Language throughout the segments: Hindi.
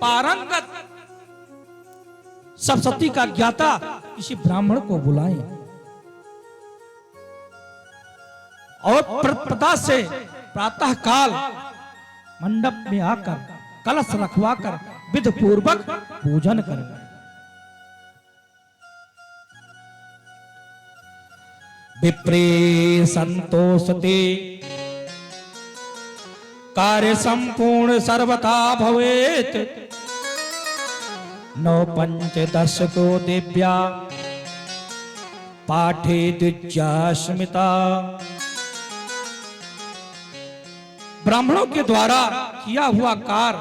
पारंगत सप्तशती का ज्ञाता किसी ब्राह्मण को बुलाएं और प्रदा से प्रातः काल मंडप में आकर कलश रखवाकर विधि पूर्वक पूजन करें। विप्रे संतोषते कार्य संपूर्ण सर्वथा भवेत। नौ पंचदशको दिव्या पाठे द्विजास्मिता। ब्राह्मणों के द्वारा किया हुआ कार्य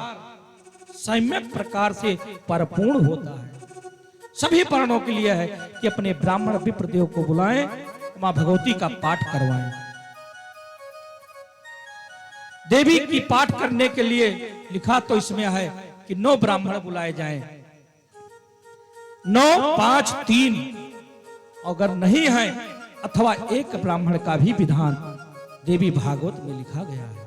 सम्यक प्रकार से परिपूर्ण होता है। सभी वर्णों के लिए है कि अपने ब्राह्मण विप्रदेव को बुलाएं, मां भगवती का पाठ करवाएं। देवी की पाठ करने के लिए लिखा तो इसमें है कि 9 ब्राह्मण बुलाए जाएं, 9, 5, 3। अगर नहीं है अथवा एक ब्राह्मण का भी विधान देवी भागवत में लिखा गया है।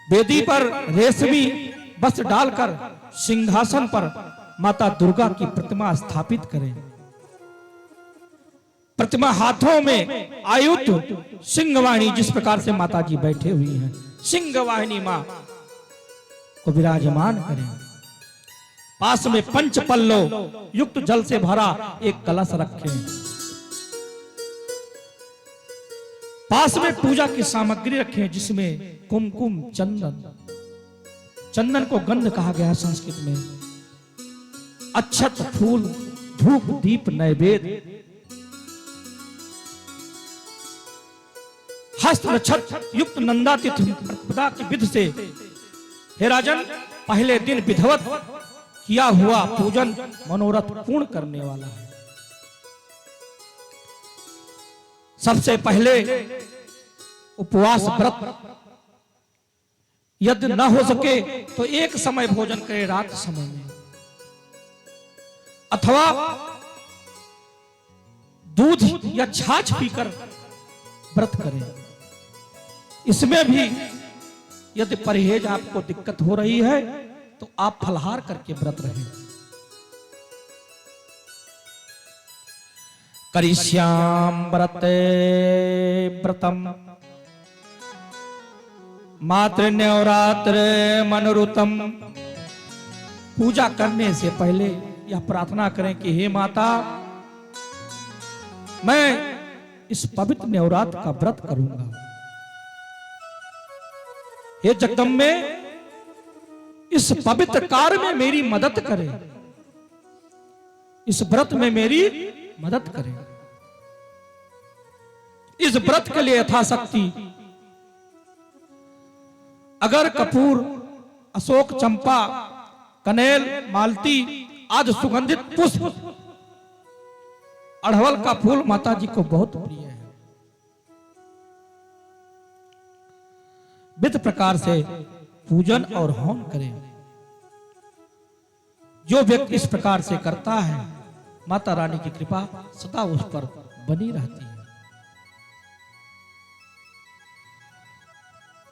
वेदी पर रेशमी वस्त्र डालकर सिंहासन पर माता दुर्गा की प्रतिमा स्थापित करें। प्रतिमा हाथों में आयुध सिंहवाहिनी, जिस प्रकार से माता जी बैठे हुई हैं, सिंहवाहिनी मां को विराजमान करें। पास में पंच पल्लव युक्त जल से भरा एक कलश रखें। पास में पूजा की सामग्री रखें, जिसमें कुमकुम, चंदन को गंध कहा गया है संस्कृत में, अक्षत, फूल, धूप, दीप, नैवेद्य, हस्त नक्षत्र युक्त नंदातीत प्रतिपदा की विधि से हे राजन, पहले दिन विधिवत किया हुआ पूजन मनोरथ पूर्ण करने वाला है। सबसे पहले उपवास व्रत, यदि न हो सके तो एक समय भोजन करे रात समय में, अथवा दूध या छाछ पीकर व्रत करें। इसमें भी यदि परहेज आपको दिक्कत हो रही है तो आप फलाहार करके व्रत रहें। करिष्याम व्रते व्रतम मातृ नवरात्र मनोरुतम। पूजा करने से पहले यह प्रार्थना करें कि हे माता, मैं इस पवित्र नवरात्र का व्रत करूंगा। हे जगदम्बे, इस पवित्र कार्य में मेरी मदद करें, इस व्रत में मेरी मदद करें। इस व्रत के लिए यथाशक्ति अगर कपूर, अशोक, चंपा, कनेल, मालती आदि सुगंधित पुष्प, अड़हल का फूल माता जी को बहुत प्रिय है। विधि प्रकार से पूजन और हवन करें। जो व्यक्ति इस प्रकार से करता है, माता रानी की कृपा सदा उस पर बनी रहती है।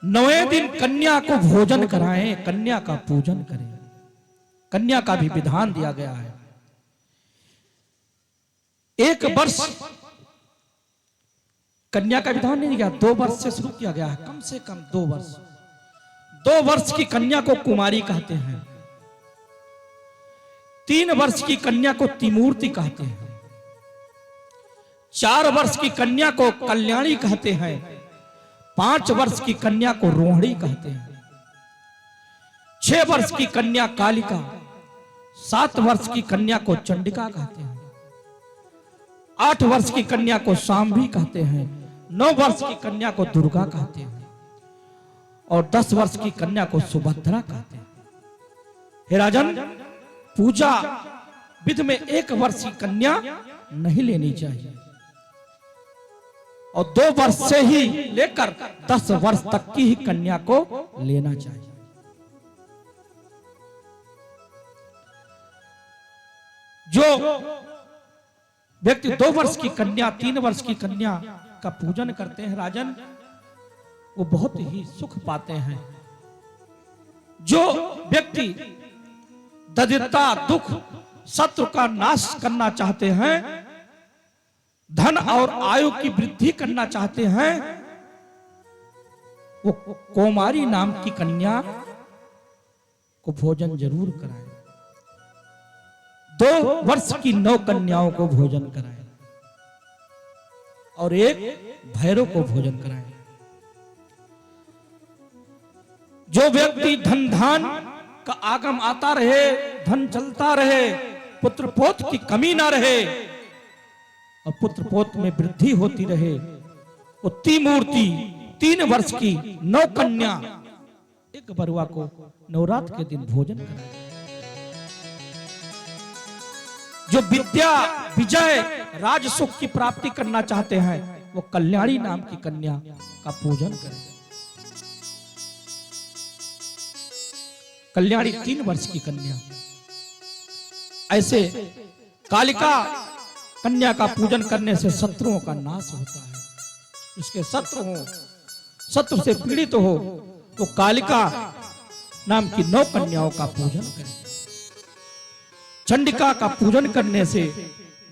9वें दिन कन्या को भोजन कराएं, कन्या का पूजन करें। कन्या का भी विधान दिया गया है। 1 वर्ष कन्या का विधान नहीं दिया, 2 वर्ष से शुरू किया गया है। कम से कम 2 वर्ष। 2 वर्ष की कन्या को कुमारी कहते हैं। 3 वर्ष की कन्या को तिमूर्ति कहते हैं। 4 वर्ष की कन्या को कल्याणी कहते हैं। 5 वर्ष की कन्या को रोहिणी कहते हैं। 6 वर्ष की कन्या कालिका, 7 वर्ष की कन्या को चंडिका कहते हैं। 8 वर्ष की कन्या को शांभी कहते हैं। 9 वर्ष की कन्या को दुर्गा कहते हैं और 10 वर्ष की कन्या को सुभद्रा कहते हैं। हे राजन, पूजा विधि में 1 वर्ष की कन्या नहीं लेनी चाहिए और 2 वर्ष से ही लेकर 10 वर्ष तक की ही कन्या को लेना चाहिए। जो व्यक्ति 2 वर्ष की कन्या, 3 वर्ष की कन्या का पूजन करते हैं राजन, वो बहुत ही सुख पाते हैं। जो व्यक्ति दरिद्रता, दुख, शत्रु का नाश करना चाहते हैं, धन और आयु की वृद्धि करना चाहते हैं, वो कौमारी नाम की कन्या को भोजन जरूर कराएं। 2 वर्ष की 9 कन्याओं को भोजन कराएं और एक भैरव को भोजन कराएं। जो व्यक्ति धन धान का आगम आता रहे, धन चलता रहे, पुत्र पोत की कमी ना रहे और पुत्र पोत में वृद्धि होती रहे, वो त्रिमूर्ति 3 वर्ष की 9 कन्या एक बरुआ को नवरात्र के दिन भोजन कराए। जो विद्या, विजय, राज सुख की प्राप्ति करना चाहते हैं, वो कल्याणी नाम की कन्या का पूजन करें। कल्याणी 3 वर्ष की कन्या। ऐसे कालिका कन्या का पूजन करने से शत्रुओं का नाश होता है। इसके शत्रु हो, शत्रु से पीड़ित हो, तो कालिका नाम की 9 कन्याओं का पूजन करें। चंडिका का पूजन करने से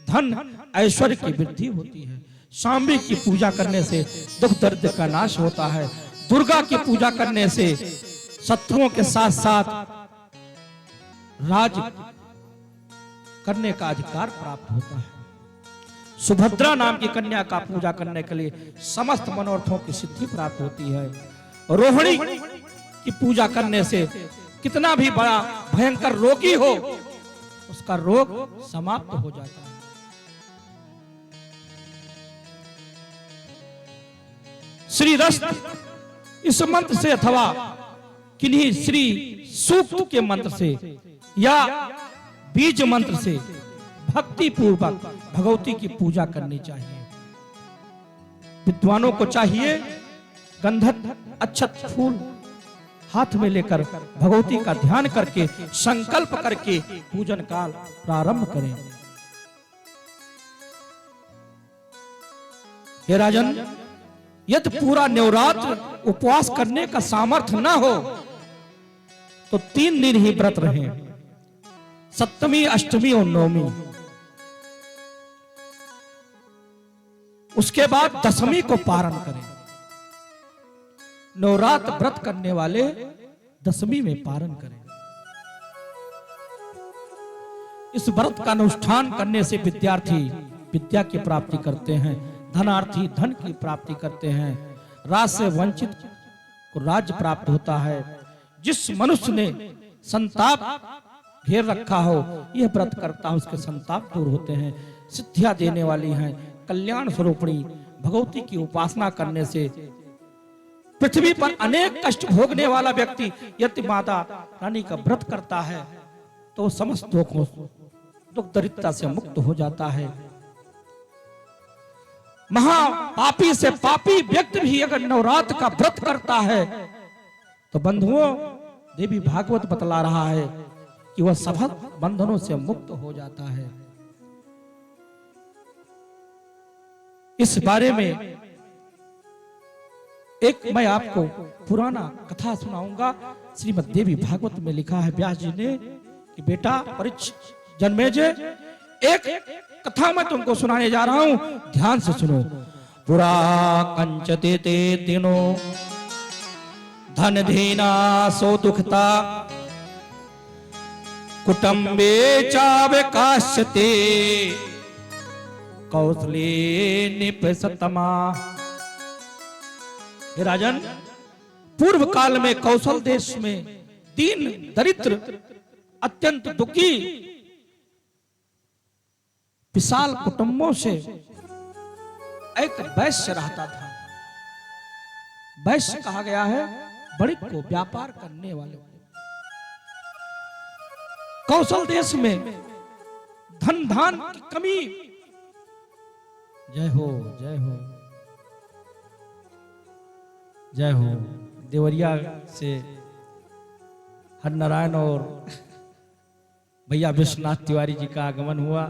धन ऐश्वर्य की वृद्धि होती है। शांबी की पूजा करने से दुख दर्द का नाश होता है। दुर्गा की पूजा करने से शत्रुओं के साथ साथ राज करने का अधिकार प्राप्त होता है। सुभद्रा नाम की कन्या का पूजा करने के लिए समस्त मनोरथों की सिद्धि प्राप्त होती है। रोहिणी की पूजा करने से कितना भी बड़ा भयंकर रोगी हो, उसका रोग समाप्त हो जाता है। श्री रस्त इस मंत्र से अथवा किन्हीं श्री सूक्त के मंत्र से या बीज मंत्र से भक्ति पूर्वक भगवती की पूजा करनी चाहिए। विद्वानों को चाहिए गंधक अक्षत फूल हाथ में लेकर भगवती का ध्यान करके संकल्प करके पूजन काल प्रारंभ करें। हे राजन, यदि पूरा नवरात्र उपवास करने का सामर्थ्य न हो तो 3 दिन ही व्रत रहें, सप्तमी, अष्टमी और नवमी। उसके बाद दशमी को पारण करें। नवरात्र व्रत करने वाले दशमी में पारण करें। इस व्रत का अनुष्ठान करने से विद्यार्थी विद्या की प्राप्ति करते हैं, धनार्थी धन की प्राप्ति करते हैं, राज से वंचित को राज्य प्राप्त होता है। जिस मनुष्य ने संताप घेर रखा हो, यह व्रत करता है, उसके संताप दूर होते हैं, सिद्धियां देने वाली हैं। कल्याण स्वरूपिणी भगवती की उपासना करने से पृथ्वी पर अनेक कष्ट भोगने वाला व्यक्ति यदि माता रानी का व्रत करता है तो समस्त दुख दरिद्रता से मुक्त हो जाता है। महापापी से पापी व्यक्ति भी अगर नवरात्र का व्रत करता है तो बंधुओं, देवी भागवत बतला रहा है कि वह सभी बंधनों से मुक्त हो जाता है। इस बारे में एक मैं आपको पुराना कथा सुनाऊंगा। श्रीमद् देवी भागवत में लिखा है व्यास जी ने कि बेटा परीक्षित जन्मेजय, एक कथा मैं तुमको सुनाने जा रहा हूं, ध्यान से सुनो। पुरा कंचते ते दिनो धन धीना सो दुखता कुटुंबे चावकाशते कौशले निपसतमा। हे राजन, पूर्व काल में कौशल देश में दीन दरिद्र अत्यंत दुखी विशाल कुटुंबों से एक वैश्य रहता था। वैश्य कहा गया है बड़े को व्यापार करने वाले। कौशल देश में धन धान की कमी। जय हो, जय हो, जय हो। देवरिया से हर नारायण और भैया विश्वनाथ तिवारी जी का आगमन हुआ।